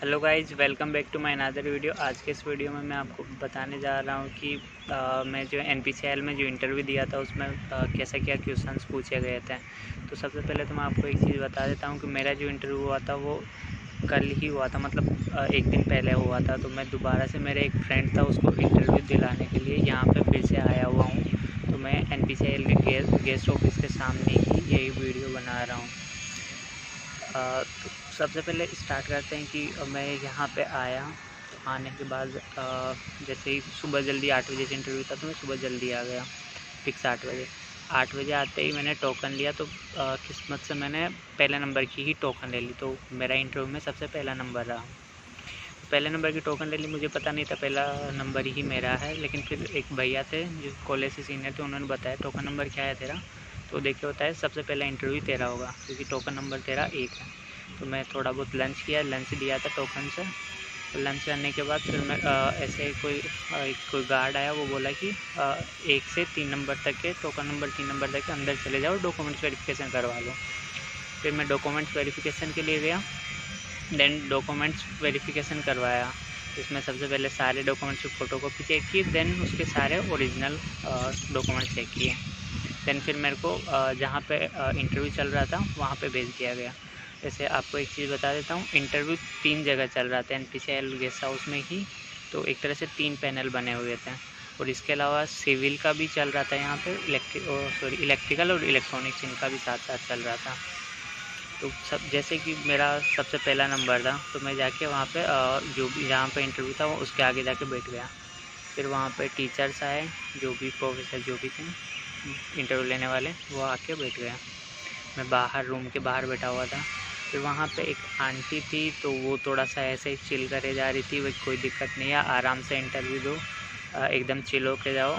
Hello guys, welcome back to my another video. आज के इस वीडियो में मैं आपको बताने जा रहा हूँ कि मैं जो NPCL में जो इंटरव्यू दिया था उसमें कैसा क्या क्वेश्चंस पूछे गए थे। तो सबसे पहले तो मैं आपको एक चीज़ बता देता हूँ कि मेरा जो इंटरव्यू हुआ था वो कल ही हुआ था, मतलब एक दिन पहले हुआ था। तो मैं दोबारा से, मेरे एक फ्रेंड था, उसको इंटरव्यू दिलाने के लिए यहाँ पर फिर से आया हुआ हूँ। तो मैं NPCL के गेस्ट ऑफिस के सामने ही यही वीडियो बना रहा हूँ। तो सबसे पहले स्टार्ट करते हैं कि मैं यहाँ पे आया। तो आने के बाद जैसे ही सुबह जल्दी 8 बजे से इंटरव्यू था, तो मैं सुबह जल्दी आ गया, फिक्स 8 बजे आते ही मैंने टोकन लिया। तो किस्मत से मैंने पहले नंबर की ही टोकन ले ली, तो मेरा इंटरव्यू में सबसे पहला नंबर रहा। तो पहले नंबर की टोकन ले ली, मुझे पता नहीं था पहला नंबर ही मेरा है। लेकिन फिर एक भैया थे जो कॉलेज से सीनियर थे, उन्होंने बताया टोकन नंबर क्या है तेरा। तो देखिए होता है सबसे पहला इंटरव्यू तेरा होगा, क्योंकि टोकन नंबर तेरा 1 है। तो मैं थोड़ा बहुत लंच किया, लंच दिया था टोकन से। लंच करने के बाद फिर मैं ऐसे कोई गार्ड आया, वो बोला कि 1 से 3 नंबर तक के, टोकन नंबर 3 नंबर तक के अंदर चले जाओ, डॉक्यूमेंट्स वेरिफिकेशन करवा लो। फिर मैं डॉक्यूमेंट्स वेरिफिकेशन के लिए गया। देन डॉक्यूमेंट्स वेरिफिकेशन करवाया। इसमें सबसे पहले सारे डॉक्यूमेंट्स की फ़ोटोकॉपी चेक की, देन उसके सारे ओरिजिनल डॉक्यूमेंट्स चेक किए। देन फिर मेरे को जहाँ पे इंटरव्यू चल रहा था वहाँ पे भेज दिया गया। जैसे आपको एक चीज़ बता देता हूँ, इंटरव्यू 3 जगह चल रहा था NPCL गेस्ट हाउस में ही। तो एक तरह से 3 पैनल बने हुए थे, और इसके अलावा सिविल का भी चल रहा था यहाँ पे, इलेक्ट्रिकल और इलेक्ट्रॉनिक्स, इनका भी साथ साथ चल रहा था। तो सब जैसे कि मेरा सबसे पहला नंबर था, तो मैं जाके वहाँ पे जो भी जहाँ पे इंटरव्यू था वो उसके आगे जाके बैठ गया। फिर वहाँ पे टीचर्स आए, जो भी प्रोफेसर जो भी थे इंटरव्यू लेने वाले, वो आके बैठ गया। मैं बाहर, रूम के बाहर बैठा हुआ था। फिर वहाँ पे एक आंटी थी, तो वो थोड़ा सा ऐसे ही चिल करे जा रही थी। वो कोई दिक्कत नहीं है, आराम से इंटरव्यू दो, एकदम चिल होके जाओ,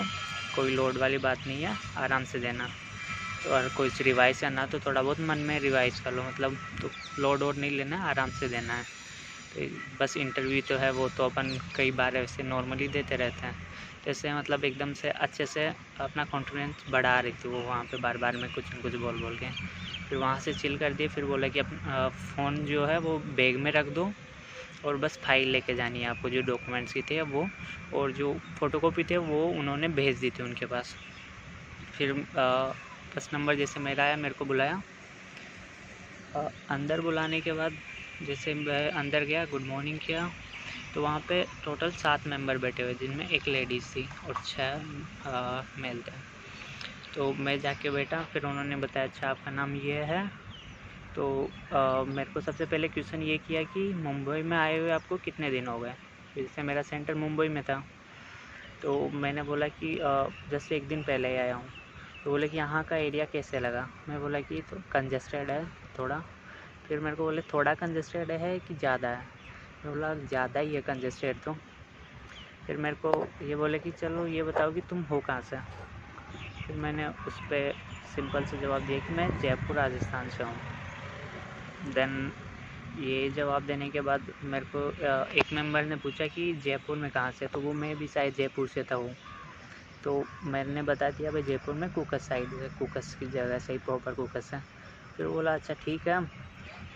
कोई लोड वाली बात नहीं है, आराम से देना। तो और कोई रिवाइज़ करना तो थोड़ा बहुत मन में रिवाइज़ कर लो, मतलब तो लोड वोड नहीं लेना है, आराम से देना है। तो बस इंटरव्यू तो है, वो तो अपन कई बार ऐसे नॉर्मली देते रहते हैं। तो ऐसे मतलब एकदम से अच्छे से अपना कॉन्फिडेंस बढ़ा रही थी वो वहाँ पे, बार बार में कुछ न कुछ बोल बोल के। फिर वहाँ से चिल कर दिए। फिर बोला कि फ़ोन जो है वो बैग में रख दो, और बस फाइल लेके जानी है आपको, जो डॉक्यूमेंट्स की थे वो, और जो फ़ोटोकॉपी थे वो उन्होंने भेज दी थी उनके पास। फिर 10 नंबर जैसे मेरा आया, मेरे को बुलाया। अंदर बुलाने के बाद जैसे मैं अंदर गया, गुड मॉर्निंग किया, तो वहाँ पे टोटल 7 मेंबर बैठे हुए, जिनमें एक लेडीज़ थी और 6 मेल थे। तो मैं जाके बैठा। फिर उन्होंने बताया अच्छा आपका नाम ये है। तो मेरे को सबसे पहले क्वेश्चन ये किया कि मुंबई में आए हुए आपको कितने दिन हो गए। जैसे मेरा सेंटर मुंबई में था, तो मैंने बोला कि जैसे 1 दिन पहले ही आया हूँ। तो बोले कि यहाँ का एरिया कैसे लगा। मैं बोला कि तो कंजस्टेड है थोड़ा। फिर मेरे को बोले थोड़ा कंजस्टेड है कि ज़्यादा है। मैं बोला ज़्यादा ही है कंजस्टेड तो। फिर मेरे को ये बोले कि चलो ये बताओ कि तुम हो कहाँ से। फिर मैंने उस पर सिंपल से जवाब दिया कि मैं जयपुर राजस्थान से हूँ। देन ये जवाब देने के बाद मेरे को एक मेंबर ने पूछा कि जयपुर में कहाँ से, तो वो मैं भी शायद जयपुर से था हूँ। तो मैंने बता दिया भाई जयपुर में कुकस साइड है, कुकस की जगह से ही, प्रॉपर कुकस है। फिर बोला अच्छा ठीक है।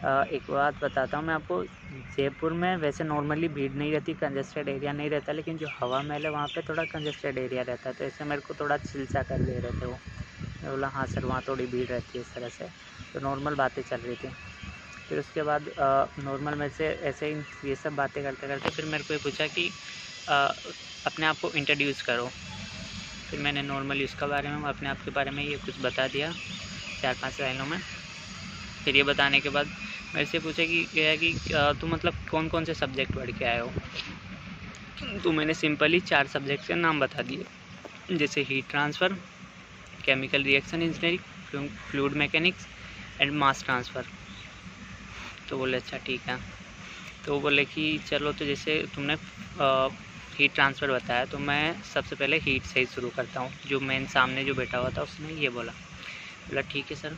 एक बात बताता हूँ मैं आपको, जयपुर में वैसे नॉर्मली भीड़ नहीं रहती, कंजस्टेड एरिया नहीं रहता, लेकिन जो हवा महल है वहाँ पे थोड़ा कंजस्टेड एरिया रहता है। तो ऐसे मेरे को थोड़ा चिलचा कर दे रहे थे वो। मैं बोला हाँ सर, वहाँ थोड़ी भीड़ रहती है इस तरह से। तो नॉर्मल बातें चल रही थी। फिर उसके बाद नॉर्मल में से ऐसे ही ये सब बातें करते करते फिर मेरे को ये पूछा कि अपने आप को इंट्रोड्यूस करो। फिर मैंने नॉर्मली उसका बारे में, अपने आप के बारे में ये कुछ बता दिया 4-5 लाइनों में। फिर ये बताने के बाद मेरे से पूछा कि क्या है कि तू मतलब कौन कौन से सब्जेक्ट पढ़ के आए हो। तो मैंने सिंपली 4 सब्जेक्ट के नाम बता दिए, जैसे heat transfer, chemical reaction engineering, fluid mechanics and mass transfer. तो बोले अच्छा ठीक है। तो बोले कि चलो, तो जैसे तुमने हीट ट्रांसफ़र बताया, तो मैं सबसे पहले हीट से ही शुरू करता हूँ। जो मेन सामने जो बैठा हुआ था उसने ये बोला ठीक है सर।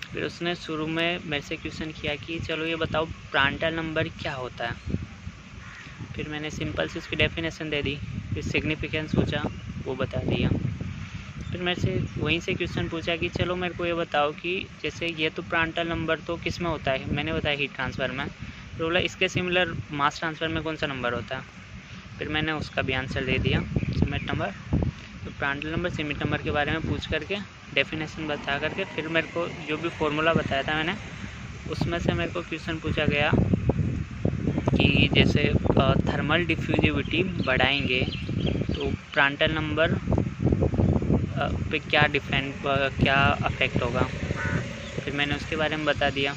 फिर उसने शुरू में मेरे से क्वेश्चन किया कि चलो ये बताओ प्रांटल नंबर क्या होता है। फिर मैंने सिंपल से उसकी डेफिनेशन दे दी। फिर सिग्निफिकेंस पूछा, वो बता दिया। फिर मेरे से वहीं से क्वेश्चन पूछा कि चलो मेरे को ये बताओ कि जैसे ये तो प्रांटल नंबर तो किस में होता है। मैंने बताया हीट ट्रांसफ़र में। फिर बोला इसके सिमिलर मास ट्रांसफ़र में कौन सा नंबर होता है। फिर मैंने उसका भी आंसर दे दिया, सिमेट नंबर। तो प्रांटल नंबर सिमेट नंबर के बारे में पूछ करके डेफिनेशन बता करके फिर मेरे को जो भी फॉर्मूला बताया था मैंने, उसमें से मेरे को क्वेश्चन पूछा गया कि जैसे थर्मल डिफ्यूजिविटी बढ़ाएंगे तो प्रांटल नंबर पे क्या अफेक्ट होगा। फिर मैंने उसके बारे में बता दिया।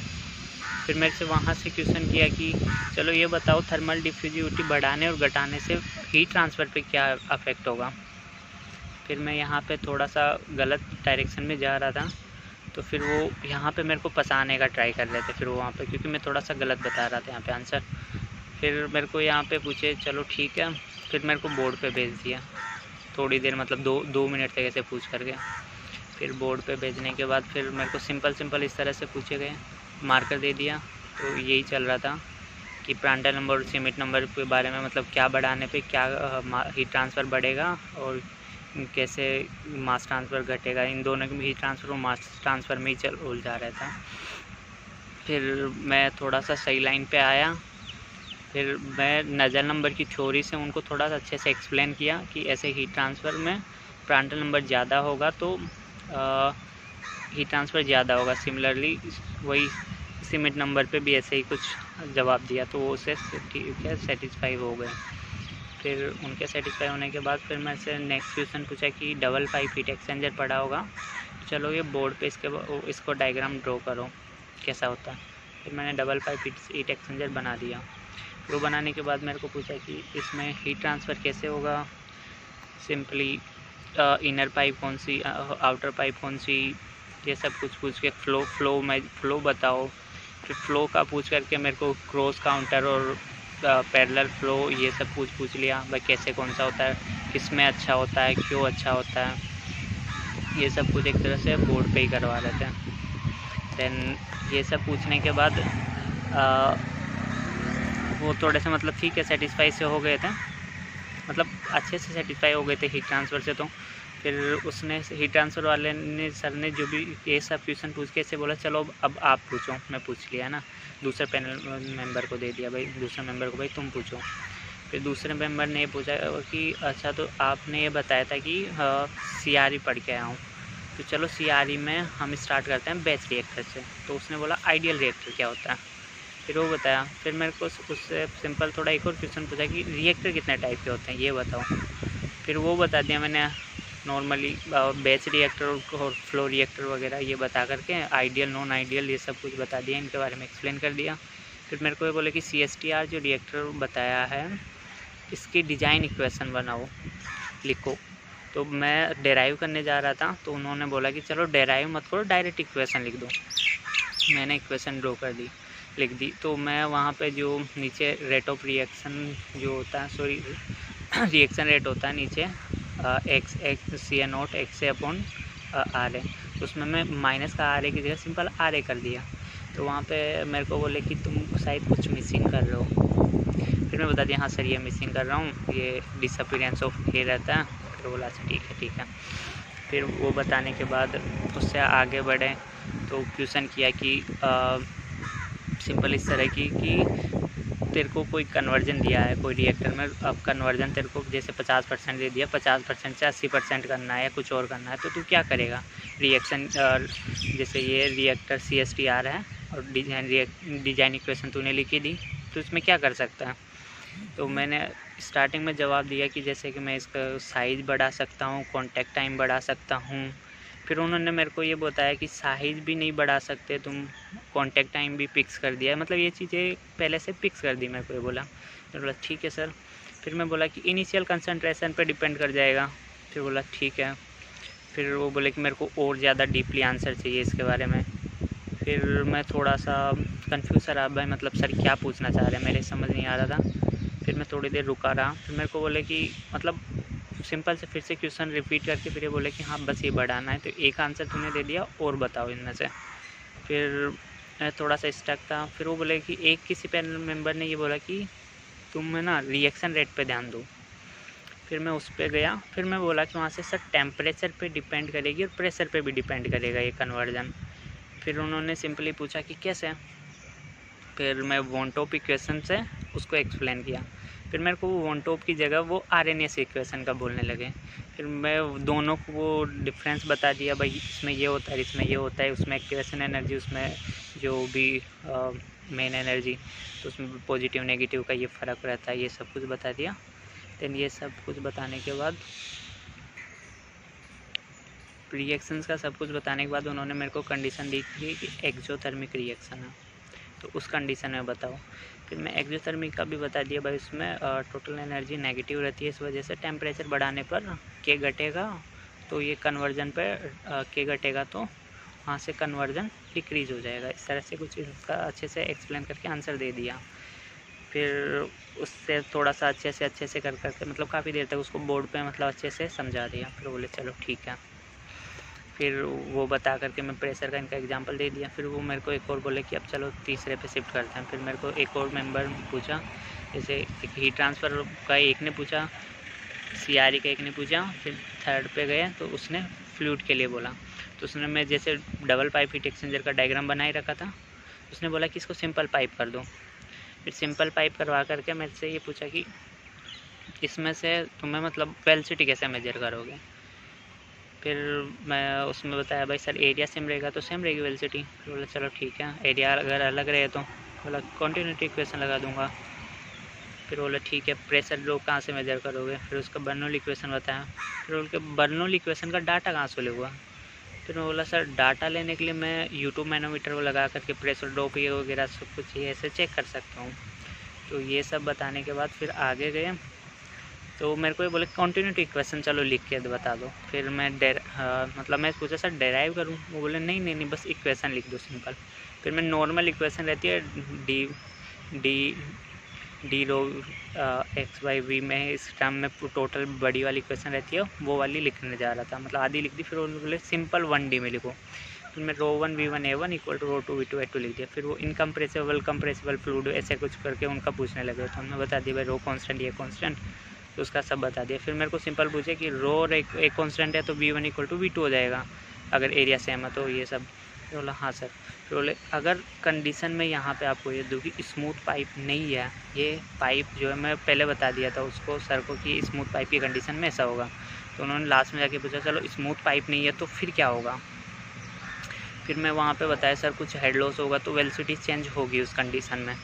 फिर मेरे से वहाँ से क्वेश्चन किया कि चलो ये बताओ थर्मल डिफ्यूजिविटी बढ़ाने और घटाने से हीट ट्रांसफ़र पे क्या अफेक्ट होगा। फिर मैं यहाँ पे थोड़ा सा गलत डायरेक्शन में जा रहा था, तो फिर वो यहाँ पे मेरे को फंसाने का ट्राई कर रहे थे फिर वो वहाँ पे, क्योंकि मैं थोड़ा सा गलत बता रहा था यहाँ पे आंसर। फिर मेरे को यहाँ पे पूछे, चलो ठीक है। फिर मेरे को बोर्ड पे भेज दिया थोड़ी देर, मतलब दो मिनट तक ऐसे पूछ करके। फिर बोर्ड पे भेजने के बाद फिर मेरे को सिंपल इस तरह से पूछे गए, मार्कर दे दिया। तो यही चल रहा था कि प्रांटल नंबर और सिमेट नंबर के बारे में, मतलब क्या बढ़ाने पे क्या हीट ट्रांसफ़र बढ़ेगा और कैसे मास ट्रांसफ़र घटेगा। इन दोनों की हीट ट्रांसफ़र और मास ट्रांसफ़र में ही उलझा रहता। फिर मैं थोड़ा सा सही लाइन पे आया। फिर मैं नज़र नंबर की थ्योरी से उनको थोड़ा सा अच्छे से एक्सप्लेन किया कि ऐसे हीट ट्रांसफ़र में प्रांटल नंबर ज़्यादा होगा तो हीट ट्रांसफ़र ज़्यादा होगा। सिमिलरली वही सिमेट नंबर पे भी ऐसे ही कुछ जवाब दिया, तो वो उससे ठीक है सेटिस्फाई हो गए। फिर उनके सेटिस्फाई होने के बाद फिर मैं से नेक्स्ट क्वेश्चन पूछा कि डबल पाइप हीट एक्सचेंजर पड़ा होगा, चलो ये बोर्ड पे इसको डायग्राम ड्रॉ करो कैसा होता है। फिर मैंने डबल पाइप हीट एक्सचेंजर बना दिया। फिर वो बनाने के बाद मेरे को पूछा कि इसमें हीट ट्रांसफ़र कैसे होगा। सिंपली इनर पाइप कौन सी, आउटर पाइप कौन सी, ये सब कुछ पूछ के फ्लो बताओ। फिर फ्लो का पूछ करके मेरे को क्रॉस काउंटर और पैरेलल फ्लो ये सब पूछ लिया, भाई कैसे कौन सा होता है, किस में अच्छा होता है, क्यों अच्छा होता है। ये सब कुछ एक तरह से बोर्ड पे ही करवा रहे थे। देन ये सब पूछने के बाद वो थोड़े से मतलब ठीक है सेटिस्फाई से हो गए थे, मतलब अच्छे से सेटिस्फाई हो गए थे हीट ट्रांसफ़र से। तो फिर उसने हीट ट्रांसफ़र वाले ने, सर ने जो भी ये सब क्वेश्चन पूछ के ऐसे बोला, चलो अब आप पूछो। मैं पूछ लिया ना, दूसरे पैनल मेंबर को दे दिया, भाई दूसरे मेंबर को भाई तुम पूछो। फिर दूसरे मेंबर ने ये पूछा कि अच्छा तो आपने ये बताया था कि CRE पढ़ के आया हूँ, तो चलो CRE में हम स्टार्ट करते हैं बैच रिएक्टर से। तो उसने बोला आइडियल रिएक्टर क्या होता है, फिर वो बताया। फिर मेरे को उससे सिंपल थोड़ा एक और क्वेश्चन पूछा कि रिएक्टर कितने टाइप के होते हैं ये बताओ। फिर वो बता दिया मैंने, नॉर्मली बैच रिएक्टर और फ्लो रिएक्टर वगैरह ये बता करके आइडियल नॉन आइडियल ये सब कुछ बता दिया, इनके बारे में एक्सप्लेन कर दिया। फिर मेरे को ये बोले कि CSTR जो रिएक्टर बताया है इसकी डिज़ाइन इक्वेशन बनाओ, लिखो। तो मैं डेराइव करने जा रहा था, तो उन्होंने बोला कि चलो डेराइव मत करो, डायरेक्ट इक्वेशन लिख दो। मैंने इक्वेशन ड्रॉ कर दी, लिख दी। तो मैं वहाँ पे जो नीचे रेट ऑफ रिएक्शन जो होता है, सॉरी रिएक्शन रेट होता है नीचे CA0 XA/RA, उसमें मैं माइनस का RA की जगह सिंपल RA कर दिया। तो वहाँ पे मेरे को बोले कि तुम शायद कुछ मिसिंग कर रहे हो। फिर मैं बता दिया हाँ सर ये मिसिंग कर रहा हूँ, ये डिसअपीरेंस ऑफ ए रहता है। फिर बोला अच्छा ठीक है। फिर वो बताने के बाद उससे आगे बढ़े तो क्वेश्चन किया कि सिंपल इस तरह की कि तेरे को कोई कन्वर्जन दिया है कोई रिएक्टर में, अब कन्वर्जन तेरे को जैसे 50% दे दिया, 50% से 80% करना है या कुछ और करना है, तो तू क्या करेगा। रिएक्शन जैसे ये रिएक्टर CSTR है और डिज़ाइन इक्वेशन तूने लिखी दी, तो इसमें क्या कर सकता है। तो मैंने स्टार्टिंग में जवाब दिया कि जैसे कि मैं इसका साइज़ बढ़ा सकता हूँ, कॉन्टैक्ट टाइम बढ़ा सकता हूँ। फिर उन्होंने मेरे को ये बताया कि साइज़ भी नहीं बढ़ा सकते तुम, कॉन्टैक्ट टाइम भी फिक्स कर दिया है, मतलब ये चीज़ें पहले से फिक्स कर दी। मेरे को ये बोला, तो बोला ठीक है सर। फिर मैं बोला कि इनिशियल कंसंट्रेशन पे डिपेंड कर जाएगा। फिर बोला ठीक है। फिर वो बोले कि मेरे को और ज़्यादा डीपली आंसर चाहिए इसके बारे में। फिर मैं थोड़ा सा कन्फ्यूज़ रहा, भाई मतलब सर क्या पूछना चाह रहे हैं, मेरे समझ नहीं आ रहा था। फिर मैं थोड़ी देर रुका रहा। फिर मेरे को बोले कि मतलब सिंपल से फिर से क्वेश्चन रिपीट करके फिर ये बोले कि हाँ बस ये बढ़ाना है, तो एक आंसर तूने दे दिया और बताओ इनमें से। फिर मैं थोड़ा सा स्टक था। फिर वो बोले कि एक किसी पैनल मेंबर ने ये बोला कि तुम ना रिएक्शन रेट पे ध्यान दो। फिर मैं उस पर गया। फिर मैं बोला कि वहाँ से सर टेम्परेचर पे डिपेंड करेगी और प्रेशर पे भी डिपेंड करेगा ये कन्वर्जन। फिर उन्होंने सिंपली पूछा कि कैसे। फिर मैं वन टॉप इक्वेशन से उसको एक्सप्लेन किया। फिर मेरे को वो वन टॉप की जगह वो आरएनएस इक्वेशन का बोलने लगे। फिर मैं दोनों को वो डिफरेंस बता दिया, भाई इसमें ये होता है, इसमें ये होता है, उसमें एक्टिवेशन एनर्जी, उसमें जो भी मेन एनर्जी, तो उसमें पॉजिटिव नेगेटिव का ये फ़र्क रहता है, ये सब कुछ बता दिया। देन ये सब कुछ बताने के बाद, रिएक्शंस का सब कुछ बताने के बाद उन्होंने मेरे को कंडीशन दी थी कि एक्सोथर्मिक रिएक्शन है, तो उस कंडीशन में बताओ। फिर मैं एक्सोथर्मिक का भी बता दिया, भाई उसमें टोटल एनर्जी नेगेटिव रहती है, इस वजह से टेम्परेचर बढ़ाने पर के घटेगा, तो ये कन्वर्जन पर के घटेगा तो वहाँ से कन्वर्जन डिक्रीज़ हो जाएगा। इस तरह से कुछ इसका अच्छे से एक्सप्लेन करके आंसर दे दिया। फिर उससे थोड़ा सा अच्छे से कर करके मतलब काफ़ी देर तक उसको बोर्ड पे मतलब अच्छे से समझा दिया। फिर बोले चलो ठीक है। फिर वो बता करके मैं प्रेशर का इनका एग्जांपल दे दिया। फिर वो मेरे को एक और बोले कि अब चलो तीसरे पे शिफ्ट करते हैं। फिर मेरे को एक और मेंबर पूछा, जैसे एक हीट ट्रांसफ़र का एक ने पूछा, सीआरई का एक ने पूछा। फिर थर्ड पे गए तो उसने फ्लूइड के लिए बोला, तो उसने मैं जैसे डबल पाइप हीट एक्सचेंजर का डायग्राम बना ही रखा था, उसने बोला कि इसको सिंपल पाइप कर दो। फिर सिंपल पाइप करवा करके मेरे से ये पूछा कि इसमें से तुम्हें मतलब वेलोसिटी कैसे मेजर करोगे। फिर मैं उसमें बताया, भाई सर एरिया सेम रहेगा तो सेम रहेगी वेलोसिटी। फिर बोला चलो ठीक है, एरिया अगर अलग रहे तो बोला कंटिन्यूटी इक्वेशन लगा दूंगा। फिर बोला ठीक है, प्रेशर ड्रॉप कहाँ से मेजर करोगे। फिर उसका बर्नौली इक्वेशन बताया। फिर उनके बर्नौली इक्वेशन का डाटा कहाँ से लेगा। फिर मैं बोला सर डाटा लेने के लिए मैं यूट्यूब मैनोमीटर को लगा करके प्रेशर ड्रॉप ये वगैरह सब कुछ ये ऐसे चेक कर सकता हूँ। तो ये सब बताने के बाद फिर आगे गए, तो मेरे को ये बोले कंटिन्यूटी इक्वेशन चलो लिख के बता दो। फिर मैं मतलब मैं पूछा सर डेराइव करूँ, वो बोले नहीं बस इक्वेशन लिख दो सिंपल। फिर मैं नॉर्मल इक्वेशन रहती है D rho X by V में, इस टर्म में टोटल बड़ी वाली इक्वेशन रहती है वो वाली लिखने जा रहा था, मतलब आधी लिख दी। फिर उन्होंने बोले सिंपल 1D में लिखो। फिर मैं ρ1 V1 A1 equal to ρ2 V2 A2 लिख दिया। फिर वो इनकम्प्रेसिबल कंप्रेसिबल फ्लूइड ऐसे कुछ करके उनका पूछने लगे, तो हमने बता दिया भाई रो कॉन्स्टेंट ये कॉन्स्टेंट, तो उसका सब बता दिया। फिर मेरे को सिंपल पूछे कि रो एक कॉन्स्टेंट है तो V1 इक्वल टू V2 हो जाएगा अगर एरिया सेम है, तो ये सब। फिर बोला हाँ सर। फिर बोले अगर कंडीशन में यहाँ पे आपको ये दो कि स्मूथ पाइप नहीं है, ये पाइप जो है मैं पहले बता दिया था उसको सर को कि स्मूथ पाइप की कंडीशन में ऐसा होगा, तो उन्होंने लास्ट में जाके पूछा चलो स्मूथ पाइप नहीं है तो फिर क्या होगा। फिर मैं वहाँ पे बताया सर कुछ हेड लॉस होगा तो वेलोसिटी चेंज होगी उस कंडीशन में,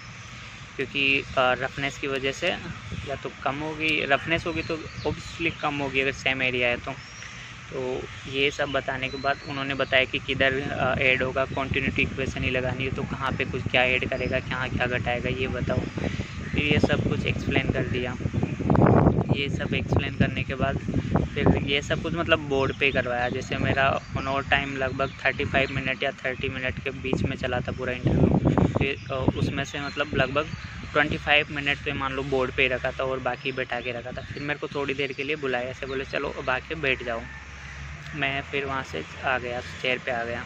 क्योंकि रफनेस की वजह से या तो कम होगी, रफनेस होगी तो ऑब्वियसली कम होगी अगर सेम एरिया है तो ये सब बताने के बाद उन्होंने बताया कि किधर ऐड होगा, कंटिन्यूटी इक्वेशन ही लगानी है तो कहाँ पे कुछ क्या ऐड करेगा, कहाँ क्या घटाएगा ये बताओ। फिर ये सब कुछ एक्सप्लेन कर दिया। ये सब एक्सप्लेन करने के बाद फिर ये सब कुछ मतलब बोर्ड पे करवाया। जैसे मेरा ऑन और टाइम लगभग 35 मिनट या 30 मिनट के बीच में चला था पूरा इंटरव्यू। फिर उसमें से मतलब लगभग 25 मिनट पे मान लो बोर्ड पे ही रखा था और बाकी बैठा के रखा था। फिर मेरे को थोड़ी देर के लिए बुलाया, ऐसे बोले चलो अब आके बैठ जाओ। मैं फिर वहाँ से आ गया, चेयर पे आ गया।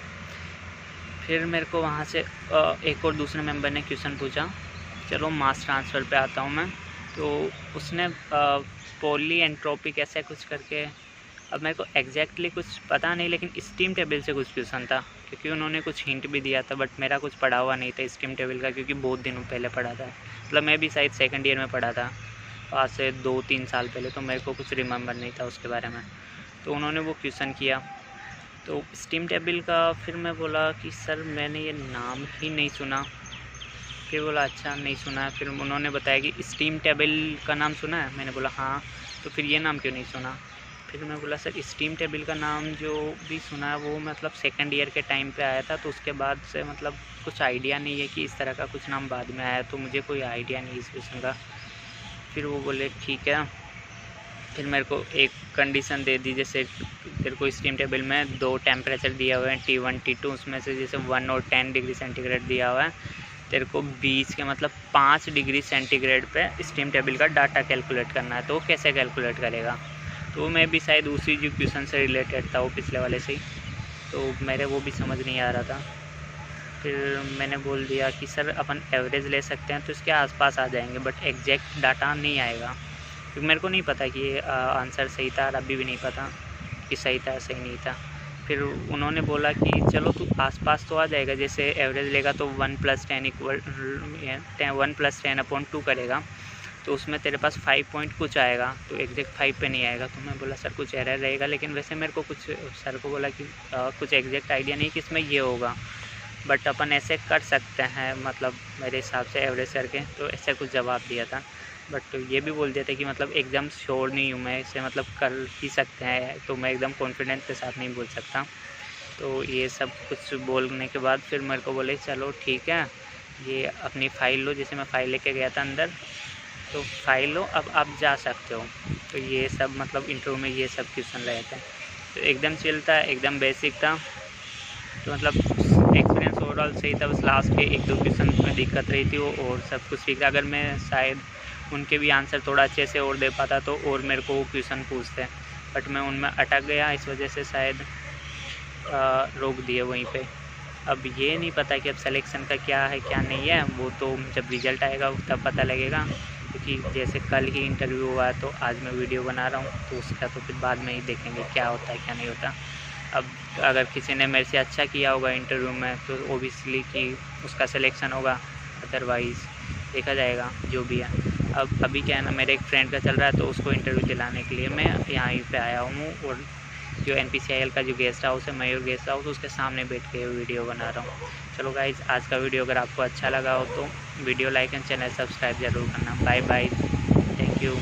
फिर मेरे को वहाँ से एक और दूसरे मेंबर ने क्वेश्चन पूछा, चलो मास ट्रांसफ़र पे आता हूँ मैं। तो उसने पॉली एंट्रोपिक ऐसा कुछ करके, अब मेरे को एग्जैक्टली कुछ पता नहीं, लेकिन स्टीम टेबल से कुछ क्वेश्चन था, क्योंकि उन्होंने कुछ हिंट भी दिया था बट मेरा कुछ पढ़ा हुआ नहीं था स्टीम टेबल का, क्योंकि बहुत दिनों पहले पढ़ा था। मतलब मैं भी शायद सेकंड ईयर में पढ़ा था आज से 2-3 साल पहले, तो मेरे को कुछ रिमेंबर नहीं था उसके बारे में। तो उन्होंने वो क्वेश्चन किया तो स्टीम टेबल का। फिर मैं बोला कि सर मैंने ये नाम ही नहीं सुना। फिर बोला अच्छा नहीं सुना है। फिर उन्होंने बताया कि स्टीम टेबल का नाम सुना है। मैंने बोला हाँ, तो फिर ये नाम क्यों नहीं सुना। फिर मैं बोला सर स्टीम टेबल का नाम जो भी सुना है वो मतलब सेकंड ईयर के टाइम पे आया था, तो उसके बाद से मतलब कुछ आइडिया नहीं है कि इस तरह का कुछ नाम बाद में आया, तो मुझे कोई आइडिया नहीं इस क्वेश्चन का। फिर वो बोले ठीक है। फिर मेरे को एक कंडीशन दे दी, जैसे तेरे को स्टीम टेबल में 2 टेम्परेचर दिया हुआ है T1 T2, उसमें से जैसे 1 और 10 डिग्री सेंटीग्रेड दिया हुआ है, तेरे को 20 के मतलब 5 डिग्री सेंटीग्रेड पे स्टीम टेबल का डाटा कैलकुलेट करना है, तो कैसे कैलकुलेट करेगा। तो मैं भी शायद उसी जो क्वेश्चन से रिलेटेड था वो पिछले वाले से ही, तो मेरे वो भी समझ नहीं आ रहा था। फिर मैंने बोल दिया कि सर अपन एवरेज ले सकते हैं तो इसके आसपास आ जाएंगे, बट एग्जैक्ट डाटा नहीं आएगा, क्योंकि मेरे को नहीं पता कि ये आंसर सही था, और अभी भी नहीं पता कि सही था सही नहीं था। फिर उन्होंने बोला कि चलो तू आसपास तो आ जाएगा, जैसे एवरेज लेगा तो 1 + 10 इक्वल 1 + 10/2 करेगा, तो उसमें तेरे पास 5 पॉइंट कुछ आएगा, तो एग्जैक्ट 5 पे नहीं आएगा। तो मैं बोला सर कुछ एरर रहेगा, लेकिन वैसे मेरे को कुछ सर को बोला कि कुछ एग्जैक्ट आइडिया नहीं कि इसमें ये होगा, बट अपन ऐसे कर सकते हैं, मतलब मेरे हिसाब से एवरेज करके, तो ऐसे कुछ जवाब दिया था। बट ये भी बोल दिया था कि मतलब एकदम श्योर नहीं हूँ मैं, इसे मतलब कर ही सकते हैं, तो मैं एकदम कॉन्फिडेंस के साथ नहीं बोल सकता। तो ये सब कुछ बोलने के बाद फिर मेरे को बोले चलो ठीक है, ये अपनी फ़ाइल लो, जैसे मैं फ़ाइल लेके गया था अंदर, तो फाइल लो, अब आप जा सकते हो। तो ये सब मतलब इंटरव्यू में ये सब क्वेश्चन रहे थे, तो एकदम चिल था, एकदम बेसिक था। तो मतलब एक्सपीरियंस ओवरऑल सही था, बस लास्ट के 1-2 क्वेश्चन में दिक्कत रही थी, वो और सब कुछ ठीक था। अगर मैं शायद उनके भी आंसर थोड़ा अच्छे से और दे पाता तो और मेरे को वो क्वेश्चन पूछते, बट मैं उनमें अटक गया, इस वजह से शायद रोक दिए वहीं पे। अब ये नहीं पता कि अब सिलेक्शन का क्या है क्या नहीं है, वो तो जब रिज़ल्ट आएगा तब पता लगेगा, क्योंकि जैसे कल ही इंटरव्यू हुआ तो आज मैं वीडियो बना रहा हूँ, तो उसका तो फिर बाद में ही देखेंगे क्या होता है क्या नहीं होता। अब अगर किसी ने मेरे से अच्छा किया होगा इंटरव्यू में तो ओबियसली कि उसका सिलेक्शन होगा, अदरवाइज़ देखा जाएगा जो भी है। अब अभी क्या है ना, मेरे एक फ्रेंड का चल रहा है, तो उसको इंटरव्यू दिलाने के लिए मैं यहाँ पे आया हूँ, और जो NPCIL का जो गेस्ट हाउस है, मयूर गेस्ट हाउस, उसके सामने बैठ के वीडियो बना रहा हूँ। चलो गाइज़, आज का वीडियो अगर आपको अच्छा लगा हो तो video like and channel subscribe ज़रूर करना। Bye bye, thank you.